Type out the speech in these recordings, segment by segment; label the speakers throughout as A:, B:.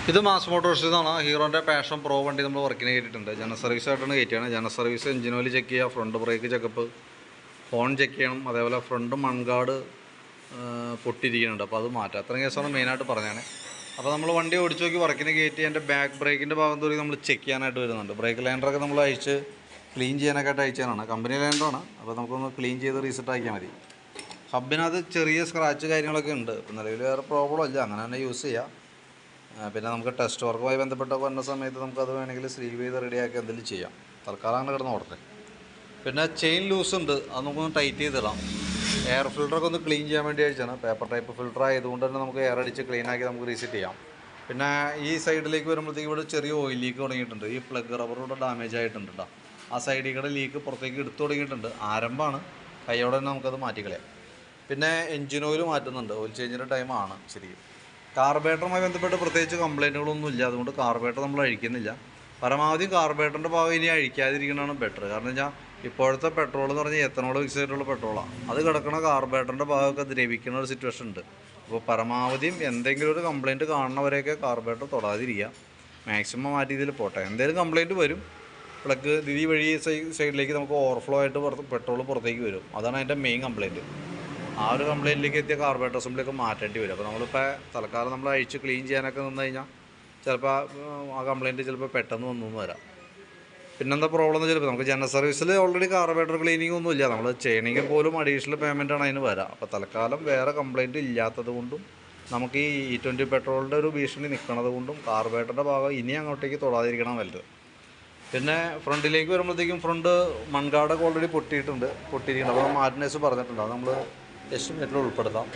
A: ഇത് മാസ് മോട്ടോഴ്സിൽ നിന്നാണ് ഹീറോൻ്റെ passion pro വണ്ടി നമ്മൾ വർക്കിന് കയറ്റിയിട്ടുണ്ട്. ജനറൽ സർവീസ് ആയിട്ടാണ് കയറ്റിയാണ്. General service engine oil check ചെയ്യുക, front brake checkup, horn check ചെയ്യണം, അതേപോലെ ഫ്രണ്ട് മൺഗാർഡ് പൊട്ടിയിരിക്കുന്നുണ്ട്, അപ്പോൾ അത് മാറ്റാം. അത്രയും കേസാണ് മെയിനായിട്ട് പറഞ്ഞാണ്. അപ്പോൾ നമ്മൾ വണ്ടി ഓടിച്ച് നോക്കി വർക്കിന് കയറ്റി എൻ്റെ ബാക്ക് ബ്രേക്കിൻ്റെ ഭാഗം തോന്നി നമ്മൾ ചെക്ക് ചെയ്യാനായിട്ട് വരുന്നുണ്ട്. ബ്രേക്ക് ലൈൻഡറൊക്കെ നമ്മൾ അയച്ച് ക്ലീൻ ചെയ്യാനൊക്കെ ആയിട്ട് അയച്ചതാണ്. കമ്പനി ലൈൻഡറാണ്, അപ്പോൾ നമുക്കൊന്ന് ക്ലീൻ ചെയ്ത് റീസെറ്റ് ആക്കിയാൽ മതി. ഹബിനകത്ത് ചെറിയ സ്ക്രാച്ച് കാര്യങ്ങളൊക്കെ ഉണ്ട്. ഇപ്പം നിലവിൽ വേറെ പ്രോബ്ലം ഇല്ല, അങ്ങനെ തന്നെ യൂസ് ചെയ്യാം. പിന്നെ നമുക്ക് ടെസ്റ്റ് വർക്കുമായി ബന്ധപ്പെട്ടൊക്കെ വന്ന സമയത്ത് നമുക്കത് വേണമെങ്കിൽ സ്ലീവ് ചെയ്ത് റെഡിയാക്കി എന്തെങ്കിലും ചെയ്യാം. തൽക്കാലം അങ്ങനെ കിടന്ന് ഓടട്ടെ. പിന്നെ ചെയിൻ ലൂസ് ഉണ്ട്, അത് നമുക്കൊന്ന് ടൈറ്റ് ചെയ്തിടാം. എയർ ഫിൽറ്ററൊക്കെ ഒന്ന് ക്ലീൻ ചെയ്യാൻ വേണ്ടി അയച്ചാണ്. പേപ്പർ ടൈപ്പ് ഫിൽറ്റർ ആയതുകൊണ്ട് തന്നെ നമുക്ക് എയർ അടിച്ച് ക്ലീൻ ആക്കി നമുക്ക് റീസെറ്റ് ചെയ്യാം. പിന്നെ ഈ സൈഡിലേക്ക് വരുമ്പോഴത്തേക്ക് ഇവിടെ ചെറിയ ഓയിൽ ലീക്ക് തുടങ്ങിയിട്ടുണ്ട്. ഈ പ്ലഗ് റബ്ബറോടെ ഡാമേജ് ആയിട്ടുണ്ട് കേട്ടോ. ആ സൈഡിൽ കൂടെ ലീക്ക് പുറത്തേക്ക് എടുത്തു തുടങ്ങിയിട്ടുണ്ട്. ആരംഭമാണ്, കൈയോടെ തന്നെ നമുക്കത് മാറ്റിക്കളയാം. പിന്നെ എഞ്ചിൻ ഓയിൽ മാറ്റുന്നുണ്ട്. ഓയിൽ ചേഞ്ചിൻ്റെ ടൈമാണ് ശരിക്കും. കാർബേറ്ററുമായി ബന്ധപ്പെട്ട് പ്രത്യേകിച്ച് കംപ്ലയിൻറ്റുകളൊന്നും ഇല്ല, അതുകൊണ്ട് കാർബേറ്റർ നമ്മൾ അഴിക്കുന്നില്ല. പരമാവധി കാർബേറ്ററിൻ്റെ ഭാഗം ഇനി അഴിക്കാതിരിക്കുന്നതാണ് ബെറ്റർ. കാരണം വെച്ചാൽ ഇപ്പോഴത്തെ പെട്രോൾ എന്ന് പറഞ്ഞാൽ എത്തനോൾ മിക്സ് ചെയ്തിട്ടുള്ള പെട്രോളാണ്. അത് കിടക്കുന്ന കാർബേറ്ററിൻ്റെ ഭാഗമൊക്കെ ദ്രവിക്കുന്ന ഒരു സിറ്റുവേഷൻ ഉണ്ട്. അപ്പോൾ പരമാവധിയും എന്തെങ്കിലും ഒരു കംപ്ലയിൻറ്റ് കാണുന്നവരെയൊക്കെ കാർബേറ്റർ തൊടാതിരിക്കുക, മാക്സിമം ആ രീതിയിൽ പോട്ടെ. എന്തെങ്കിലും കംപ്ലയിൻറ്റ് വരും, പ്ലഗ് ദിതി വഴി സൈഡിലേക്ക് നമുക്ക് ഓവർഫ്ലോ ആയിട്ട് പെട്രോൾ പുറത്തേക്ക് വരും. അതാണ് അതിൻ്റെ മെയിൻ കംപ്ലയിൻറ്റ്. ആ ഒരു കംപ്ലയിൻറ്റിലേക്ക് എത്തിയ കാർബേറ്റർ അസംബ്ലിയൊക്കെ മാറ്റേണ്ടി വരും. അപ്പോൾ നമ്മളിപ്പോൾ തൽക്കാലം നമ്മൾ അഴിച്ച് ക്ലീൻ ചെയ്യാനൊക്കെ നിന്ന് കഴിഞ്ഞാൽ ചിലപ്പോൾ ആ കംപ്ലയിൻറ്റ് ചിലപ്പോൾ പെട്ടെന്ന് വന്നു വരാം. പിന്നെന്താ പ്രോബ്ലം എന്ന് ചിലപ്പോൾ നമുക്ക് ജനറൽ സർവീസിൽ ഓൾറെഡി കാർബേറ്റർ ക്ലീനിങ് ഒന്നും ഇല്ല, നമ്മൾ ചെയ്യണമെങ്കിൽ പോലും അഡീഷണൽ പേയ്മെൻറ്റാണ് അതിന് വരാം. അപ്പോൾ തൽക്കാലം വേറെ കംപ്ലയിൻറ്റ് ഇല്ലാത്തത് കൊണ്ടും നമുക്ക് ഈ E20 പെട്രോളിൻ്റെ ഒരു ഭീഷണി നിൽക്കുന്നത് കൊണ്ടും കാർബേറ്ററിൻ്റെ ഭാഗം ഇനി അങ്ങോട്ടേക്ക് തൊടാതിരിക്കണം വലുത്. പിന്നെ ഫ്രണ്ടിലേക്ക് വരുമ്പോഴത്തേക്കും ഫ്രണ്ട് മൺഗാർഡൊക്കെ ഓൾറെഡി പൊട്ടിയിരിക്കുന്നുണ്ട്. അപ്പോൾ മാർട്ടിനേഴ്സ് പറഞ്ഞിട്ടുണ്ട്, അത് നമ്മൾ എസ്റ്റിമേറ്റിൽ ഉൾപ്പെടുത്താം.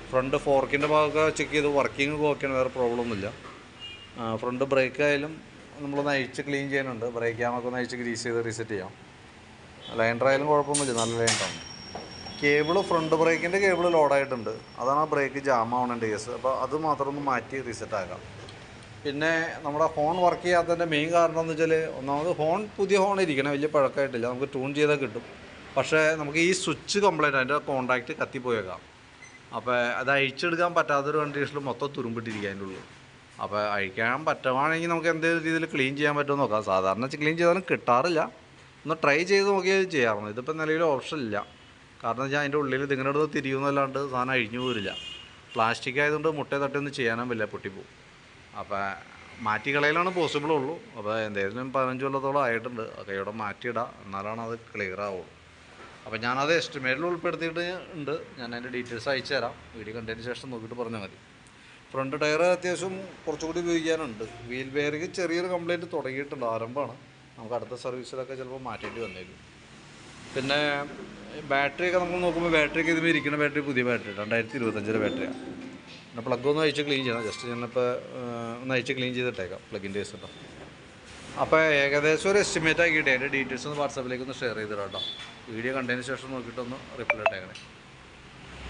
A: ഫ്രണ്ട് ഫോർക്കിൻ്റെ ഭാഗമൊക്കെ ചെക്ക് ചെയ്ത് വർക്കിംഗ് ഓക്കെയാണ്, വേറെ പ്രോബ്ലം ഒന്നുമില്ല. ഫ്രണ്ട് ബ്രേക്ക് ആയാലും നമ്മളൊന്ന് അഴിച്ച് ക്ലീൻ ചെയ്യാനുണ്ട്. ബ്രേക്ക് ക്യാമൊക്കെ ഒന്ന് അഴിച്ച് ഗ്രീസ് ചെയ്ത് റീസെറ്റ് ചെയ്യാം. ലൈൻഡർ ആയാലും കുഴപ്പമൊന്നുമില്ല, നല്ല ലൈൻഡറാണ്. കേബിൾ ഫ്രണ്ട് ബ്രേക്കിൻ്റെ കേബിൾ ലോഡായിട്ടുണ്ട്, അതാണ് ആ ബ്രേക്ക് ജാം ആവണേൻ്റെ കേസ്. അപ്പോൾ അത് മാത്രം ഒന്ന് മാറ്റി റീസെറ്റ് ആക്കാം. പിന്നെ നമ്മുടെ ഹോൺ വർക്ക് ചെയ്യാത്തതിൻ്റെ മെയിൻ കാരണം എന്ന് വെച്ചാൽ, ഒന്നാമത് ഹോൺ പുതിയ ഹോൺ ഇരിക്കണം, വലിയ പഴക്കമായിട്ടില്ല, നമുക്ക് ട്യൂൺ ചെയ്താൽ കിട്ടും. പക്ഷേ നമുക്ക് ഈ സ്വിച്ച് കംപ്ലൈൻറ്റ്, അതിൻ്റെ കോൺടാക്റ്റ് കത്തിപ്പോയേക്കാം. അപ്പോൾ അത് അഴിച്ചെടുക്കാൻ പറ്റാത്തൊരു കണ്ടീഷനിൽ മൊത്തം തുരുമ്പിട്ടിരിക്കുക അതിൻ്റെ ഉള്ളിൽ. അപ്പോൾ അഴിക്കാൻ പറ്റുവാണെങ്കിൽ നമുക്ക് എന്തെങ്കിലും രീതിയിൽ ക്ലീൻ ചെയ്യാൻ പറ്റുമോ നോക്കാം. സാധാരണ ക്ലീൻ ചെയ്താലും കിട്ടാറില്ല, ഒന്ന് ട്രൈ ചെയ്ത് നോക്കിയാൽ ചെയ്യാറുണ്ട്. ഇതിപ്പോൾ നിലവിൽ ഓപ്ഷൻ ഇല്ല, കാരണം വെച്ചാൽ അതിൻ്റെ ഉള്ളിൽ ഇതിങ്ങനെ എടുത്ത് തിരിയുന്നല്ലാണ്ട് സാധനം അഴിഞ്ഞു പോരില്ല. പ്ലാസ്റ്റിക് ആയതുകൊണ്ട് മുട്ടയെ തട്ടിയൊന്നും ചെയ്യാനും പറ്റില്ല, പൊട്ടിപ്പോവും. അപ്പോൾ മാറ്റി കളയലാണ് പോസിബിൾ ഉള്ളൂ. അപ്പോൾ എന്തെങ്കിലും 15 കൊല്ലത്തോളം ആയിട്ടുണ്ട്, കൈയോടെ മാറ്റിയിടാം, എന്നാലാണ് അത് ക്ലിയർ ആവുള്ളൂ. അപ്പോൾ ഞാനത് എസ്റ്റിമേറ്റിൽ ഉൾപ്പെടുത്തിയിട്ട് ഉണ്ട്. ഞാൻ അതിൻ്റെ ഡീറ്റെയിൽസ് അയച്ചു തരാം, വീഡിയോ കണ്ടതിന് ശേഷം നോക്കിയിട്ട് പറഞ്ഞാൽ മതി. ഫ്രണ്ട് ടയർ അത്യാവശ്യം കുറച്ചുകൂടി ഉപയോഗിക്കാനുണ്ട്. വീൽ ബെയറിങ് ചെറിയൊരു കംപ്ലയിൻറ്റ് തുടങ്ങിയിട്ടുണ്ട്, ആരംഭമാണ്. നമുക്ക് അടുത്ത സർവീസിലൊക്കെ ചിലപ്പോൾ മാറ്റേണ്ടി വന്നേക്കും. പിന്നെ ബാറ്ററിയൊക്കെ നമ്മൾ നോക്കുമ്പോൾ ബാറ്ററിയൊക്കെ ഇതിൽ ഇരിക്കുന്ന ബാറ്ററി പുതിയ ബാറ്ററി 2025 ബാറ്ററിയാണ്. പിന്നെ പ്ലഗ് ഒന്ന് അഴിച്ച് ക്ലീൻ ചെയ്യണം, ജസ്റ്റ് ഞാനിപ്പോൾ ഒന്ന് അഴിച്ച് ക്ലീൻ ചെയ്തിട്ടേക്കാം പ്ലഗിൻ്റെ കേസ് കേട്ടോ. അപ്പോൾ ഏകദേശം ഒരു എസ്റ്റിമേറ്റ് ആക്കിയിട്ട് അതിൻ്റെ ഡീറ്റെയിൽസ് ഒന്ന് വാട്സാപ്പിലേക്ക് ഒന്ന് ഷെയർ ചെയ്തിടാം കേട്ടോ. വീഡിയോ കണ്ടതിന് ശേഷം നോക്കിയിട്ടൊന്ന് റിപ്ലൈ ഇട്ടേക്കണേ.